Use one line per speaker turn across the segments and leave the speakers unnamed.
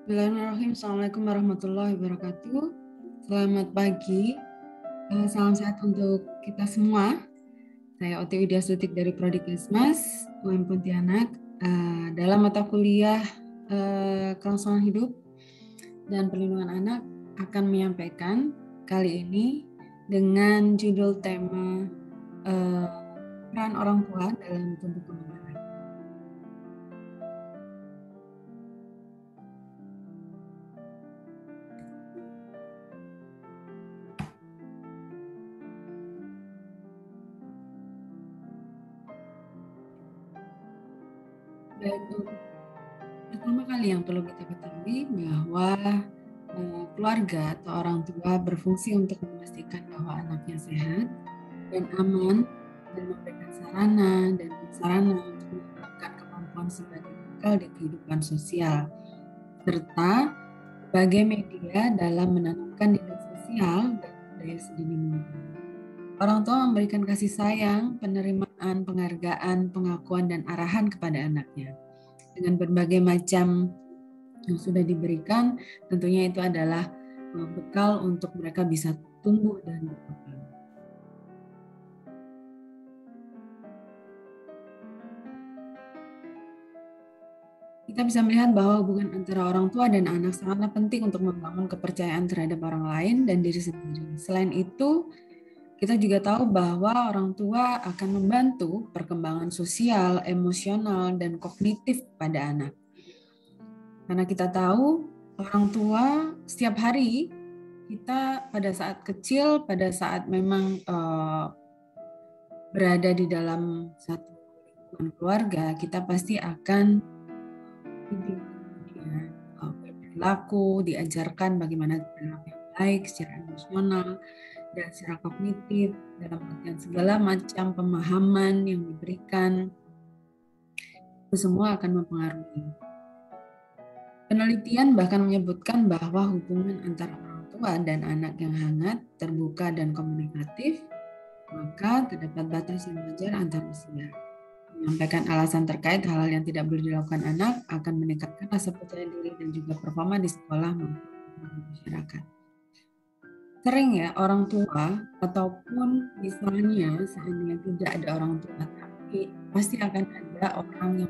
Bismillahirrahmanirrahim. Assalamualaikum warahmatullahi wabarakatuh. Selamat pagi. Salam sehat untuk kita semua. Saya Oti Widya Sutik dari Prodi Kesmas UM Pontianak. Dalam mata kuliah kelangsungan hidup dan perlindungan anak akan menyampaikan kali ini dengan judul tema peran orang tua dalam tumbuh kembang anak. Dan pertama kali yang perlu kita ketahui bahwa keluarga atau orang tua berfungsi untuk memastikan bahwa anaknya sehat dan aman dan memberikan sarana dan prasarana untuk mengembangkan kemampuan sebagai bekal di kehidupan sosial serta sebagai media dalam menanamkan nilai sosial dan budaya sedini mungkin. Orang tua memberikan kasih sayang, penerimaan, penghargaan, pengakuan, dan arahan kepada anaknya. Dengan berbagai macam yang sudah diberikan, tentunya itu adalah bekal untuk mereka bisa tumbuh dan berkembang. Kita bisa melihat bahwa hubungan antara orang tua dan anak sangatlah penting untuk membangun kepercayaan terhadap orang lain dan diri sendiri. Selain itu, kita juga tahu bahwa orang tua akan membantu perkembangan sosial, emosional, dan kognitif pada anak. Karena kita tahu orang tua setiap hari kita pada saat kecil, pada saat memang berada di dalam satu lingkungan keluarga, kita pasti akan berperilaku, diajarkan bagaimana berperilaku yang baik secara emosional dan secara kognitif dalam artian segala macam pemahaman yang diberikan itu semua akan mempengaruhi. Penelitian bahkan menyebutkan bahwa hubungan antara orang tua dan anak yang hangat, terbuka, dan komunikatif, maka terdapat batas yang wajar antar usia. Menyampaikan alasan terkait hal-hal yang tidak boleh dilakukan anak akan meningkatkan rasa percaya diri dan juga performa di sekolah maupun di masyarakat. Sering ya orang tua ataupun misalnya seandainya tidak ada orang tua, tapi pasti akan ada orang yang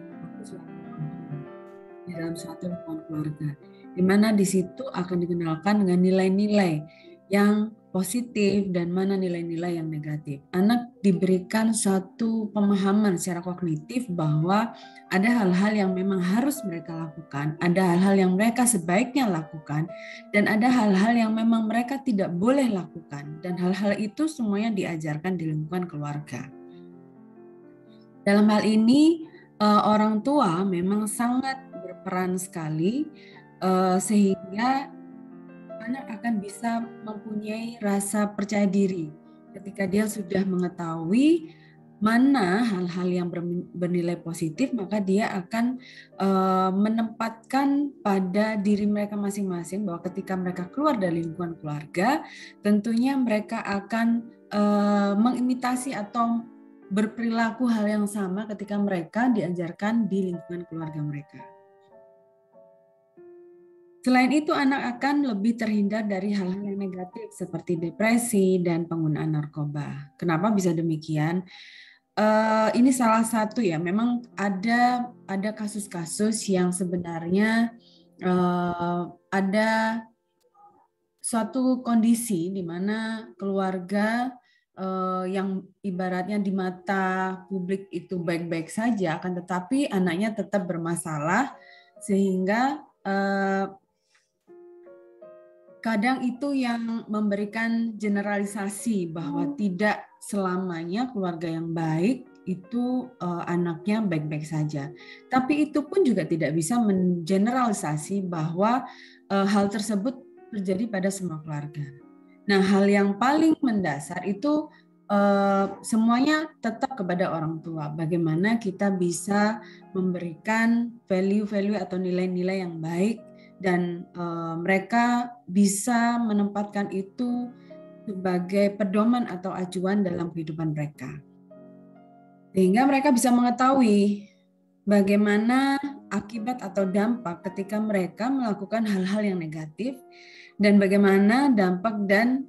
di dalam suatu lingkungan keluarga, di mana di situ akan dikenalkan dengan nilai-nilai yang positif dan mana nilai-nilai yang negatif. Anak diberikan suatu pemahaman secara kognitif bahwa ada hal-hal yang memang harus mereka lakukan, ada hal-hal yang mereka sebaiknya lakukan, dan ada hal-hal yang memang mereka tidak boleh lakukan. Dan hal-hal itu semuanya diajarkan di lingkungan keluarga. Dalam hal ini, orang tua memang sangat berperan sekali sehingga anak akan bisa mempunyai rasa percaya diri ketika dia sudah mengetahui mana hal-hal yang bernilai positif, maka dia akan menempatkan pada diri mereka masing-masing bahwa ketika mereka keluar dari lingkungan keluarga, tentunya mereka akan mengimitasi atau berperilaku hal yang sama ketika mereka diajarkan di lingkungan keluarga mereka. Selain itu, anak akan lebih terhindar dari hal-hal yang negatif seperti depresi dan penggunaan narkoba. Kenapa bisa demikian? Ini salah satu ya. Memang ada kasus-kasus yang sebenarnya ada suatu kondisi di mana keluarga yang ibaratnya di mata publik itu baik-baik saja, akan tetapi anaknya tetap bermasalah sehingga kadang itu yang memberikan generalisasi bahwa tidak selamanya keluarga yang baik itu anaknya baik-baik saja. Tapi itu pun juga tidak bisa mengeneralisasi bahwa hal tersebut terjadi pada semua keluarga. Nah, hal yang paling mendasar itu semuanya tetap kepada orang tua. Bagaimana kita bisa memberikan value-value atau nilai-nilai yang baik dan mereka bisa menempatkan itu sebagai pedoman atau acuan dalam kehidupan mereka. Sehingga mereka bisa mengetahui bagaimana akibat atau dampak ketika mereka melakukan hal-hal yang negatif, dan bagaimana dampak dan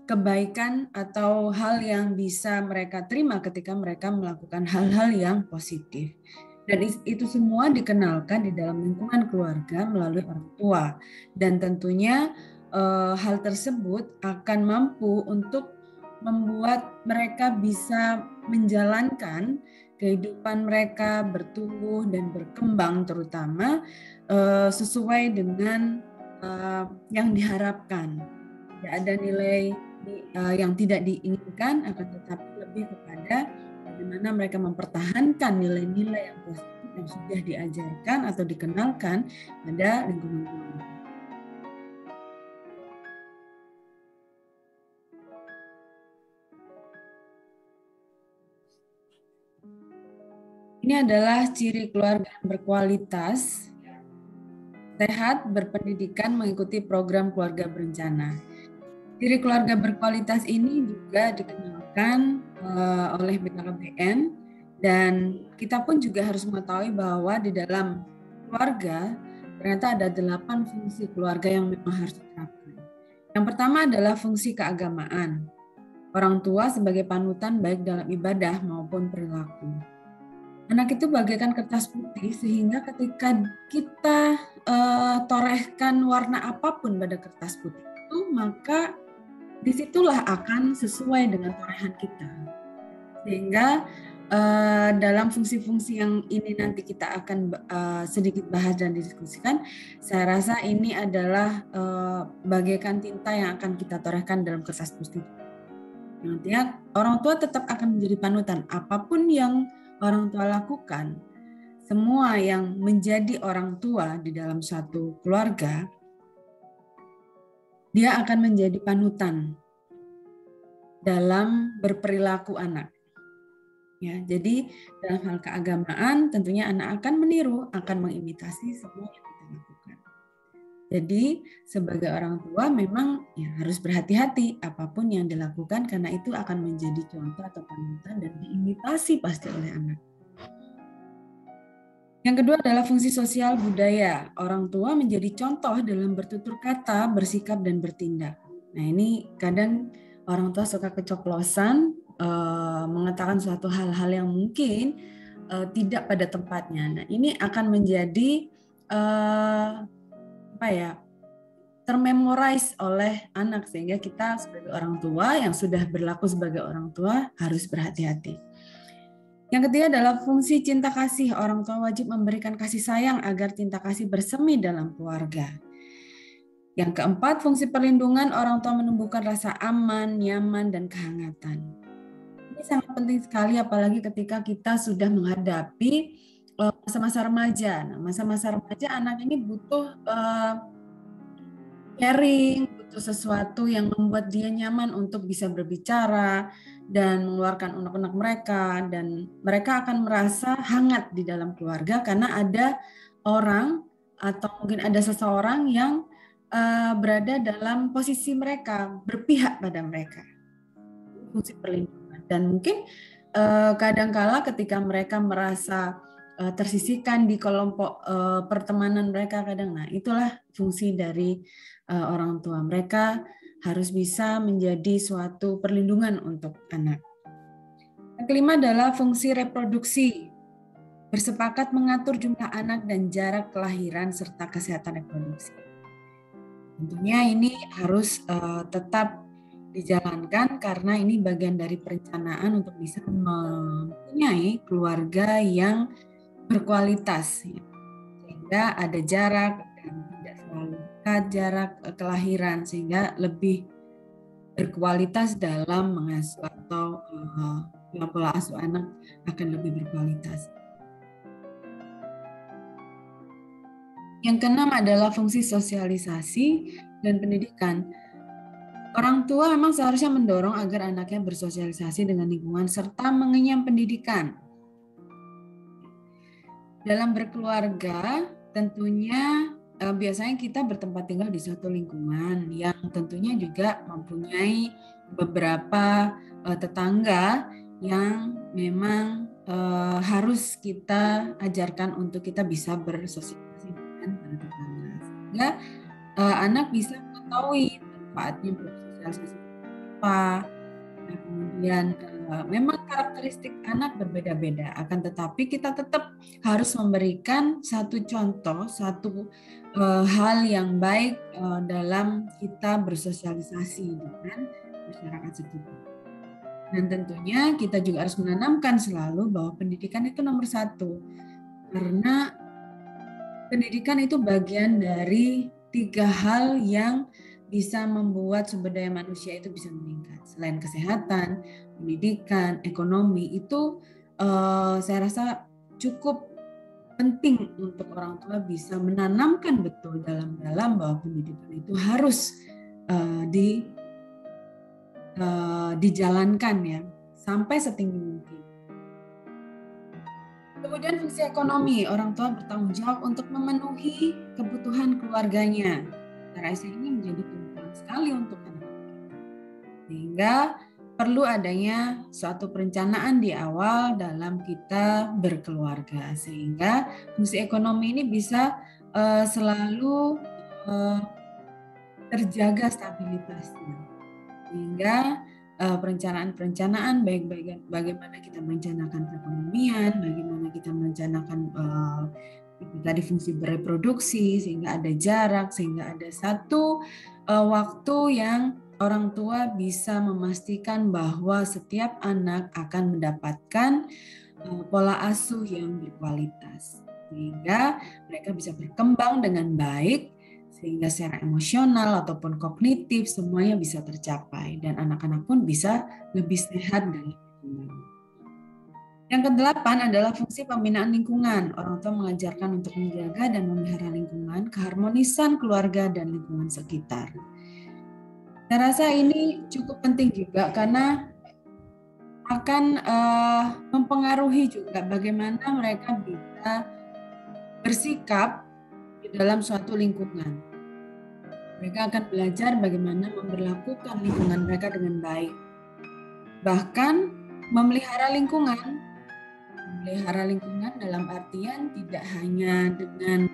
kebaikan atau hal yang bisa mereka terima ketika mereka melakukan hal-hal yang positif. Dan itu semua dikenalkan di dalam lingkungan keluarga melalui orang tua. Dan tentunya hal tersebut akan mampu untuk membuat mereka bisa menjalankan kehidupan mereka bertumbuh dan berkembang, terutama sesuai dengan yang diharapkan. Tidak ada nilai yang tidak diinginkan, akan tetapi lebih kepada bagaimana mereka mempertahankan nilai-nilai yang positif yang sudah diajarkan atau dikenalkan pada lingkungan keluarga. Ini adalah ciri keluarga yang berkualitas, sehat, berpendidikan, mengikuti program keluarga berencana. Ciri keluarga berkualitas ini juga dikenalkan oleh BKKBN, dan kita pun juga harus mengetahui bahwa di dalam keluarga ternyata ada 8 fungsi keluarga yang memang harus diterapkan. Yang pertama adalah fungsi keagamaan. Orang tua sebagai panutan baik dalam ibadah maupun perilaku. Anak itu bagaikan kertas putih, sehingga ketika kita torehkan warna apapun pada kertas putih itu, maka disitulah akan sesuai dengan torehan kita. Sehingga dalam fungsi-fungsi yang ini nanti kita akan sedikit bahas dan didiskusikan, saya rasa ini adalah bagaikan tinta yang akan kita torehkan dalam kertas putih. Nantinya orang tua tetap akan menjadi panutan. Apapun yang orang tua lakukan, semua yang menjadi orang tua di dalam satu keluarga, dia akan menjadi panutan dalam berperilaku anak. Ya, jadi dalam hal keagamaan tentunya anak akan meniru, akan mengimitasi semua yang kita lakukan. Jadi sebagai orang tua memang ya harus berhati-hati apapun yang dilakukan, karena itu akan menjadi contoh atau panutan dan diimitasi pasti oleh anak. Yang kedua adalah fungsi sosial budaya. Orang tua menjadi contoh dalam bertutur kata, bersikap, dan bertindak. Nah, ini kadang orang tua suka keceplosan mengatakan suatu hal-hal yang mungkin tidak pada tempatnya. Nah, ini akan menjadi termemorize oleh anak, sehingga kita sebagai orang tua yang sudah berlaku sebagai orang tua harus berhati-hati. Yang ketiga adalah fungsi cinta kasih. Orang tua wajib memberikan kasih sayang agar cinta kasih bersemi dalam keluarga. Yang keempat, fungsi perlindungan. Orang tua menumbuhkan rasa aman, nyaman, dan kehangatan. Ini sangat penting sekali, apalagi ketika kita sudah menghadapi masa-masa remaja. Nah, masa-masa remaja anak ini butuh sharing, butuh sesuatu yang membuat dia nyaman untuk bisa berbicara dan mengeluarkan unek-unek mereka, dan mereka akan merasa hangat di dalam keluarga karena ada orang atau mungkin ada seseorang yang berada dalam posisi mereka, berpihak pada mereka. Fungsi perlindungan. Dan mungkin kadangkala ketika mereka merasa tersisihkan di kelompok pertemanan mereka, nah itulah fungsi dari orang tua. Mereka harus bisa menjadi suatu perlindungan untuk anak. Yang kelima adalah fungsi reproduksi. Bersepakat mengatur jumlah anak dan jarak kelahiran serta kesehatan reproduksi. Tentunya ini harus tetap dijalankan karena ini bagian dari perencanaan untuk bisa mempunyai keluarga yang berkualitas, sehingga ada jarak dan tidak selalu dekat jarak kelahiran, sehingga lebih berkualitas dalam mengasuh atau pola asuh anak akan lebih berkualitas. Yang keenam adalah fungsi sosialisasi dan pendidikan. Orang tua memang seharusnya mendorong agar anaknya bersosialisasi dengan lingkungan serta mengenyam pendidikan. Dalam berkeluarga, tentunya biasanya kita bertempat tinggal di suatu lingkungan yang tentunya juga mempunyai beberapa tetangga yang memang harus kita ajarkan untuk kita bisa bersosialisasi dengan para tetangga, sehingga anak bisa mengetahui manfaatnya bersosialisasi apa. Nah, kemudian memang karakteristik anak berbeda-beda, akan tetapi kita tetap harus memberikan satu contoh, satu hal yang baik dalam kita bersosialisasi dengan masyarakat sekitar. Dan tentunya kita juga harus menanamkan selalu bahwa pendidikan itu nomor satu, karena pendidikan itu bagian dari 3 hal yang bisa membuat sumber daya manusia itu bisa meningkat. Selain kesehatan, pendidikan, ekonomi, itu saya rasa cukup penting untuk orang tua bisa menanamkan betul dalam bahwa pendidikan itu harus dijalankan ya sampai setinggi mungkin. Kemudian fungsi ekonomi, orang tua bertanggung jawab untuk memenuhi kebutuhan keluarganya. Saya rasa ini menjadi penting sekali untuk anak-anak kita. Sehingga perlu adanya suatu perencanaan di awal dalam kita berkeluarga, sehingga fungsi ekonomi ini bisa selalu terjaga stabilitasnya. Sehingga perencanaan baik bagaimana kita merencanakan perekonomian, bagaimana kita merencanakan tadi fungsi bereproduksi, sehingga ada jarak, sehingga ada satu waktu yang orang tua bisa memastikan bahwa setiap anak akan mendapatkan pola asuh yang berkualitas, sehingga mereka bisa berkembang dengan baik, sehingga secara emosional ataupun kognitif semuanya bisa tercapai dan anak-anak pun bisa lebih sehat dalam perkembangan. Yang kedelapan adalah fungsi pembinaan lingkungan. Orang tua mengajarkan untuk menjaga dan memelihara lingkungan, keharmonisan keluarga dan lingkungan sekitar. Saya rasa ini cukup penting juga karena akan mempengaruhi juga bagaimana mereka bisa bersikap di dalam suatu lingkungan. Mereka akan belajar bagaimana memperlakukan lingkungan mereka dengan baik. Bahkan memelihara lingkungan dalam artian tidak hanya dengan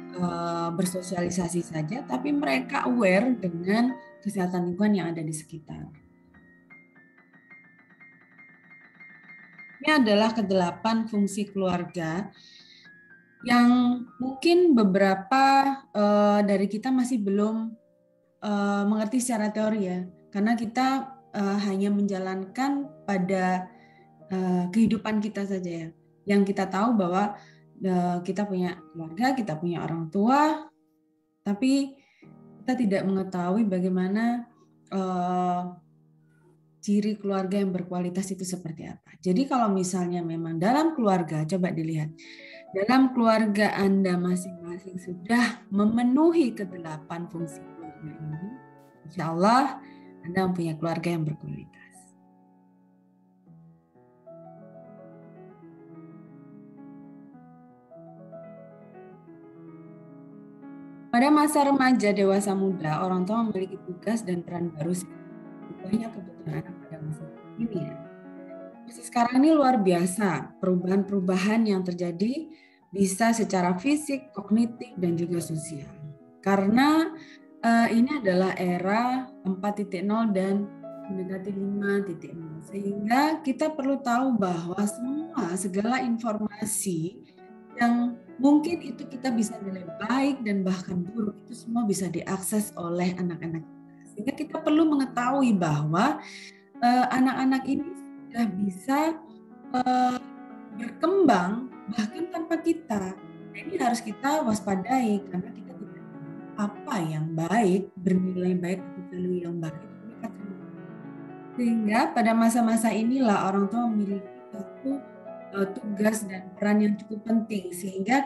bersosialisasi saja, tapi mereka aware dengan kesehatan lingkungan yang ada di sekitar. Ini adalah kedelapan fungsi keluarga yang mungkin beberapa dari kita masih belum mengerti secara teori ya, karena kita hanya menjalankan pada kehidupan kita saja ya. Yang kita tahu bahwa kita punya keluarga, kita punya orang tua, tapi kita tidak mengetahui bagaimana ciri keluarga yang berkualitas itu seperti apa. Jadi kalau misalnya memang dalam keluarga, coba dilihat, dalam keluarga Anda masing-masing sudah memenuhi kedelapan fungsi keluarga ini, insya Allah Anda mempunyai keluarga yang berkualitas. Pada masa remaja, dewasa muda, orang tua memiliki tugas dan peran baru banyak kebutuhan anak pada masa ini ya. Masa sekarang ini luar biasa, perubahan-perubahan yang terjadi bisa secara fisik, kognitif, dan juga sosial. Karena ini adalah era 4.0 dan mendekati 5.0. Sehingga kita perlu tahu bahwa segala informasi yang mungkin itu kita bisa nilai baik dan bahkan buruk, itu semua bisa diakses oleh anak-anak kita. Sehingga kita perlu mengetahui bahwa anak-anak ini sudah bisa berkembang bahkan tanpa kita. Nah, ini harus kita waspadai karena kita tidak tahu apa yang baik, bernilai baik atau value yang baik. Sehingga pada masa-masa inilah orang tua memiliki satu tugas dan peran yang cukup penting, sehingga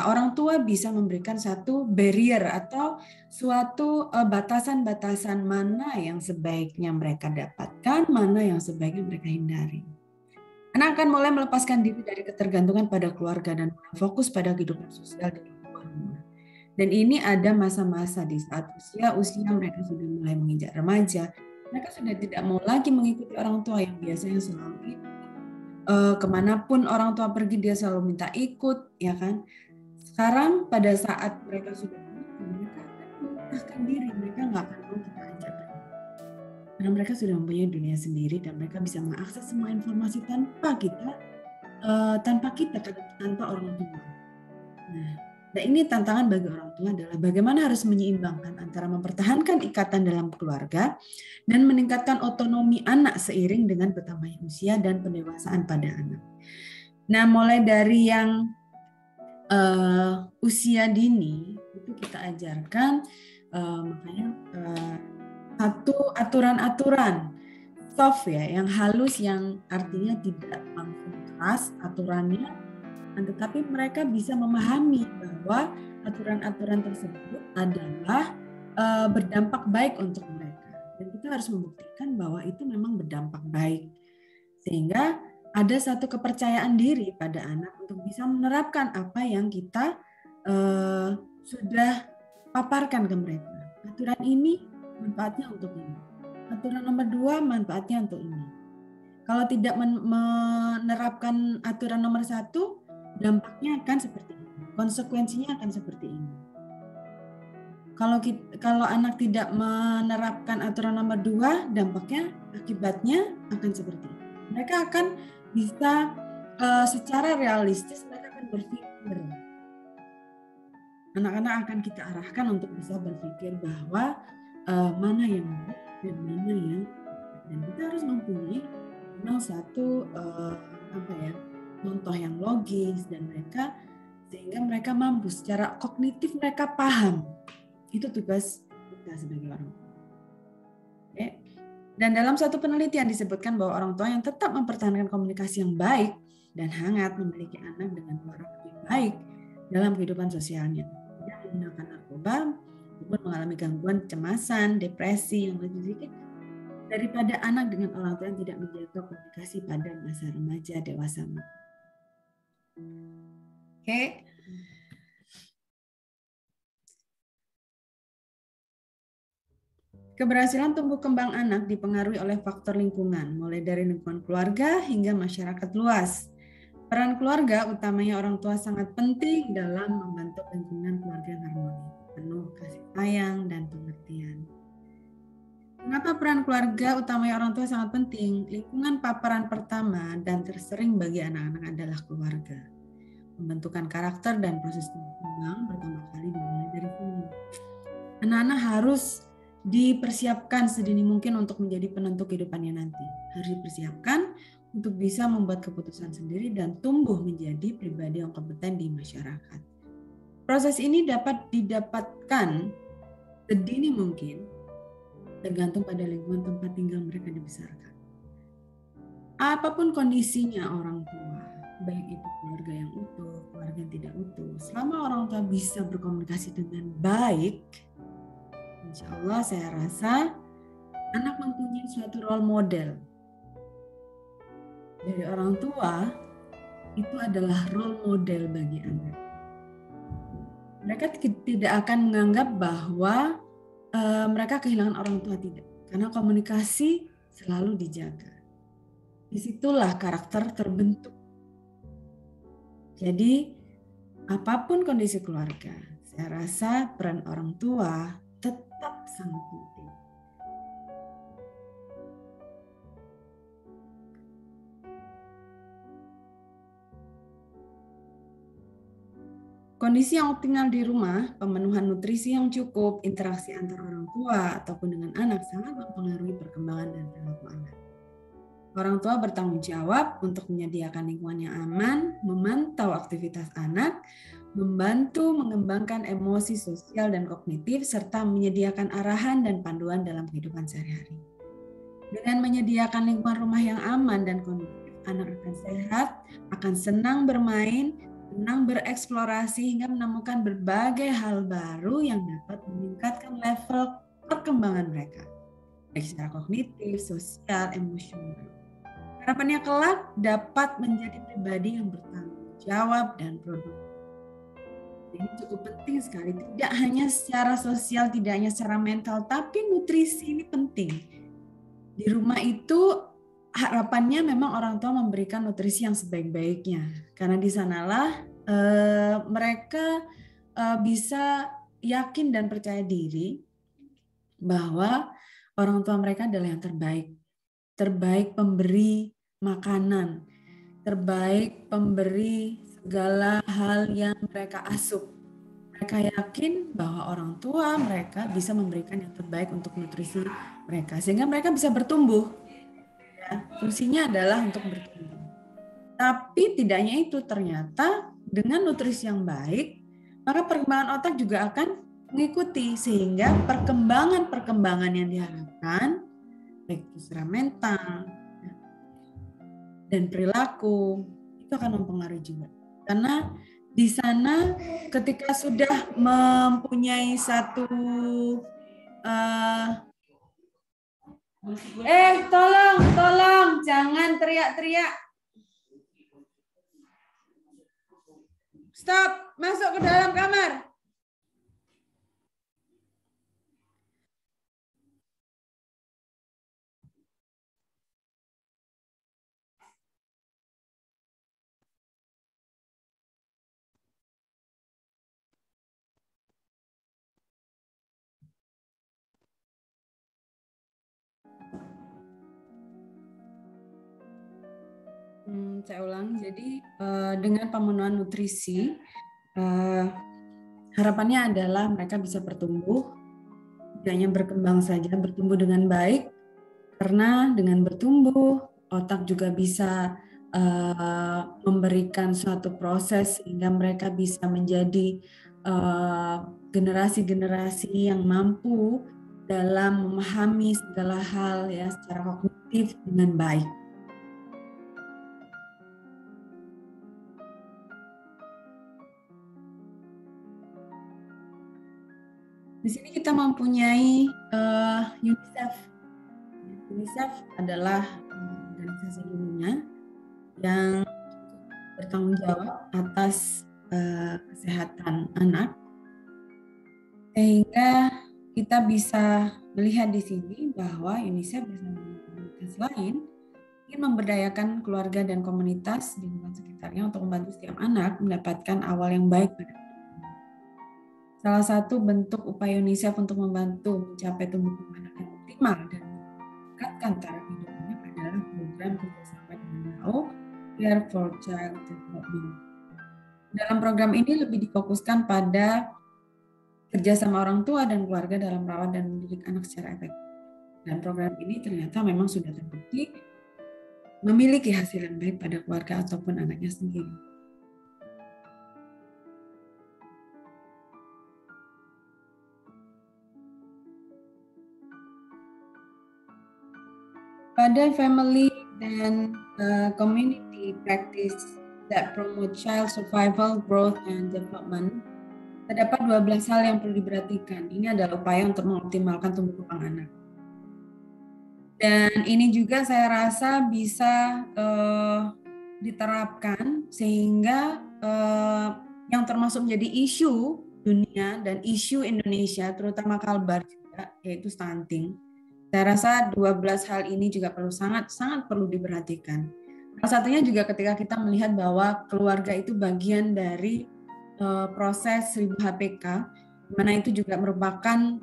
orang tua bisa memberikan satu barrier atau suatu batasan-batasan mana yang sebaiknya mereka dapatkan, mana yang sebaiknya mereka hindari. Anak akan mulai melepaskan diri dari ketergantungan pada keluarga dan fokus pada kehidupan sosial di luar rumah. Dan ini ada masa-masa di saat usia mereka sudah mulai menginjak remaja, mereka sudah tidak mau lagi mengikuti orang tua yang biasanya selalu itu kemanapun orang tua pergi dia selalu minta ikut, ya kan? Sekarang pada saat mereka sudah menikah, mereka akan memisahkan diri, mereka nggak akan mau kita ajak. Karena mereka sudah mempunyai dunia sendiri dan mereka bisa mengakses semua informasi tanpa kita, tanpa orang tua. Nah, ini tantangan bagi orang tua adalah bagaimana harus menyeimbangkan antara mempertahankan ikatan dalam keluarga dan meningkatkan otonomi anak seiring dengan bertambahnya usia dan pendewasaan pada anak. Nah, mulai dari yang usia dini itu kita ajarkan makanya satu aturan-aturan soft ya, yang halus, yang artinya tidak langsung keras aturannya, tetapi mereka bisa memahami bahwa aturan-aturan tersebut adalah berdampak baik untuk mereka. Dan kita harus membuktikan bahwa itu memang berdampak baik. Sehingga ada satu kepercayaan diri pada anak untuk bisa menerapkan apa yang kita sudah paparkan ke mereka. Aturan ini manfaatnya untuk ini. Aturan nomor 2 manfaatnya untuk ini. Kalau tidak menerapkan aturan nomor 1, dampaknya akan seperti ini. Konsekuensinya akan seperti ini. Kalau anak tidak menerapkan aturan nomor 2, dampaknya, akibatnya akan seperti ini. Mereka akan bisa secara realistis, mereka akan berpikir. Anak-anak akan kita arahkan untuk bisa berpikir bahwa mana yang baik dan mana yang, dan kita harus mempunyai memang satu contoh yang logis dan mereka, sehingga mereka mampu secara kognitif, mereka paham. Itu tugas kita sebagai orang tua. Oke. Dan dalam satu penelitian disebutkan bahwa orang tua yang tetap mempertahankan komunikasi yang baik dan hangat memiliki anak dengan warak yang baik dalam kehidupan sosialnya, tidak menggunakan narkoba maupun mengalami gangguan kecemasan, depresi yang lebih sedikit daripada anak dengan orang tua yang tidak menjaga komunikasi pada masa remaja dewasa. Oke. Keberhasilan tumbuh kembang anak dipengaruhi oleh faktor lingkungan, mulai dari lingkungan keluarga hingga masyarakat luas. Peran keluarga, utamanya orang tua, sangat penting dalam membentuk lingkungan keluarga yang harmoni, penuh kasih sayang dan pengertian. Mengapa peran keluarga, utamanya orang tua, sangat penting? Lingkungan paparan pertama dan tersering bagi anak-anak adalah keluarga. Pembentukan karakter dan proses tumbuh kembang pertama kali dimulai dari sini. Anak-anak harus dipersiapkan sedini mungkin untuk menjadi penentu kehidupannya nanti. Harus dipersiapkan untuk bisa membuat keputusan sendiri dan tumbuh menjadi pribadi yang kompeten di masyarakat. Proses ini dapat didapatkan sedini mungkin, tergantung pada lingkungan tempat tinggal mereka dibesarkan. Apapun kondisinya orang tua, baik itu keluarga yang utuh, keluarga yang tidak utuh, selama orang tua bisa berkomunikasi dengan baik, insya Allah saya rasa anak mempunyai suatu role model dari orang tua, itu adalah role model bagi anak. Mereka tidak akan menganggap bahwa mereka kehilangan orang tua, tidak, karena komunikasi selalu dijaga. Disitulah karakter terbentuk. Jadi apapun kondisi keluarga, saya rasa peran orang tua tetap sangat penting. Kondisi yang optimal di rumah, pemenuhan nutrisi yang cukup, interaksi antar orang tua ataupun dengan anak sangat mempengaruhi perkembangan dan perilaku anak. Orang tua bertanggung jawab untuk menyediakan lingkungan yang aman, memantau aktivitas anak, membantu mengembangkan emosi sosial dan kognitif, serta menyediakan arahan dan panduan dalam kehidupan sehari-hari. Dengan menyediakan lingkungan rumah yang aman dan kondusif, anak akan sehat, akan senang bermain, senang bereksplorasi hingga menemukan berbagai hal baru yang dapat meningkatkan level perkembangan mereka, baik secara kognitif, sosial, emosional. Harapannya kelak dapat menjadi pribadi yang bertanggung jawab dan produktif. Ini cukup penting sekali, tidak hanya secara sosial, tidak hanya secara mental, tapi nutrisi ini penting. Di rumah itu harapannya memang orang tua memberikan nutrisi yang sebaik-baiknya, karena di sanalah mereka bisa yakin dan percaya diri bahwa orang tua mereka adalah yang terbaik pemberi makanan, terbaik pemberi segala hal yang mereka asup. Mereka yakin bahwa orang tua mereka bisa memberikan yang terbaik untuk nutrisi mereka, sehingga mereka bisa bertumbuh. Ya, fungsinya adalah untuk bertumbuh. Tapi tidaknya itu, ternyata dengan nutrisi yang baik, maka perkembangan otak juga akan mengikuti, sehingga perkembangan yang diharapkan, baik itu secara mental dan perilaku, itu akan mempengaruhi juga. Karena di sana ketika sudah mempunyai satu tolong jangan teriak-teriak. Stop, masuk ke dalam kamar. Saya ulang, jadi dengan pemenuhan nutrisi, harapannya adalah mereka bisa bertumbuh, tidak hanya berkembang saja, bertumbuh dengan baik, karena dengan bertumbuh, otak juga bisa memberikan suatu proses sehingga mereka bisa menjadi generasi-generasi yang mampu dalam memahami segala hal ya secara kognitif dengan baik. Di sini kita mempunyai UNICEF. UNICEF adalah organisasi dunia yang bertanggung jawab atas kesehatan anak, sehingga kita bisa melihat di sini bahwa UNICEF bersama komunitas lain ingin memberdayakan keluarga dan komunitas di lingkungan sekitarnya untuk membantu setiap anak mendapatkan awal yang baik pada salah satu bentuk upaya UNICEF untuk membantu mencapai tumbuh kembang anak yang optimal dan meningkatkan taraf hidupnya adalah program kerjasama dengan WHO, Care for Child Development. Dalam program ini lebih difokuskan pada kerjasama orang tua dan keluarga dalam merawat dan mendidik anak secara efektif. Dan program ini ternyata memang sudah terbukti memiliki hasil yang baik pada keluarga ataupun anaknya sendiri. Pada family dan community practice that promote child survival, growth, and development, terdapat 12 hal yang perlu diperhatikan. Ini adalah upaya untuk mengoptimalkan tumbuh kembang anak. Dan ini juga saya rasa bisa diterapkan sehingga yang termasuk menjadi isu dunia dan isu Indonesia, terutama Kalbar juga, yaitu stunting. Saya rasa 12 hal ini juga sangat perlu diperhatikan. Salah satunya juga ketika kita melihat bahwa keluarga itu bagian dari proses 1000 HPK, di mana itu juga merupakan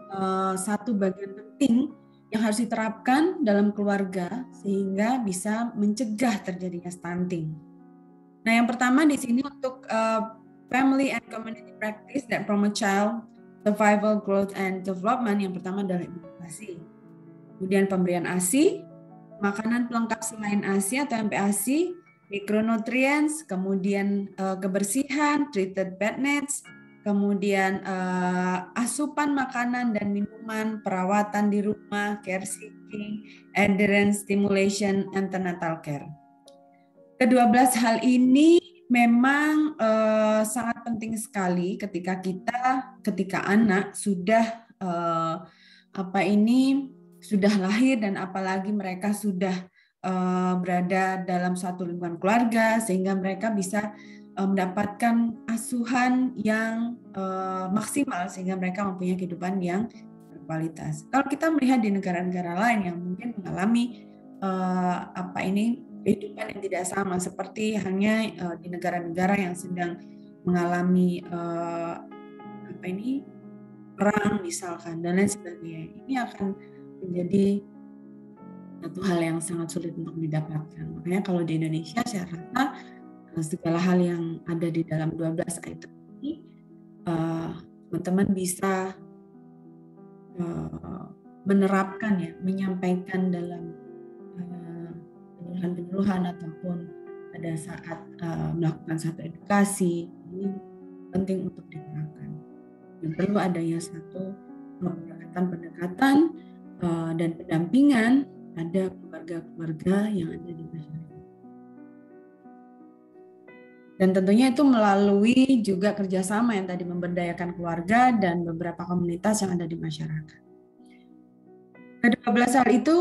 satu bagian penting yang harus diterapkan dalam keluarga sehingga bisa mencegah terjadinya stunting. Nah, yang pertama di sini untuk family and community practice that promote child survival, growth, and development, yang pertama adalah edukasi. Kemudian pemberian ASI, makanan pelengkap selain ASI atau MPASI, micronutrients, kemudian kebersihan, treated bed nets, kemudian asupan makanan dan minuman, perawatan di rumah, care seeking, adherence, stimulation, antenatal care. Ke-12 hal ini memang sangat penting sekali ketika anak sudah sudah lahir dan apalagi mereka sudah berada dalam satu lingkungan keluarga sehingga mereka bisa mendapatkan asuhan yang maksimal sehingga mereka mempunyai kehidupan yang berkualitas. Kalau kita melihat di negara-negara lain yang mungkin mengalami kehidupan yang tidak sama, seperti hanya di negara-negara yang sedang mengalami perang misalkan dan lain sebagainya. Ini akan menjadi satu hal yang sangat sulit untuk didapatkan. Makanya kalau di Indonesia saya rasa segala hal yang ada di dalam 12 ayat ini teman-teman bisa menerapkan ya, menyampaikan dalam penyuluhan ataupun pada saat melakukan satu edukasi. Ini penting untuk diterapkan. Dan perlu adanya satu pendekatan dan pendampingan pada keluarga-keluarga yang ada di masyarakat. Dan tentunya itu melalui juga kerjasama yang tadi memberdayakan keluarga dan beberapa komunitas yang ada di masyarakat. Kedua hal itu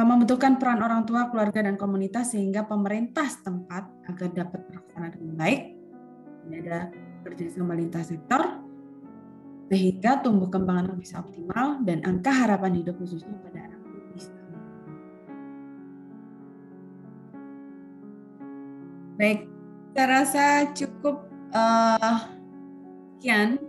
membutuhkan peran orang tua, keluarga, dan komunitas sehingga pemerintah setempat agar dapat terlaksana dengan baik. Ini ada kerjasama lintas sektor sehingga tumbuh kembang anak bisa optimal dan angka harapan hidup khususnya pada anak bisa. Baik, saya rasa cukup sekian.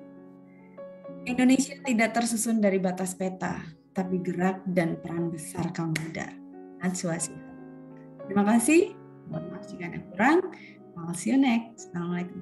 Indonesia tidak tersusun dari batas peta, tapi gerak dan peran besar kaum muda. Terima kasih. Mohon maaf jika ada kurang. I'll see you next. Assalamualaikum.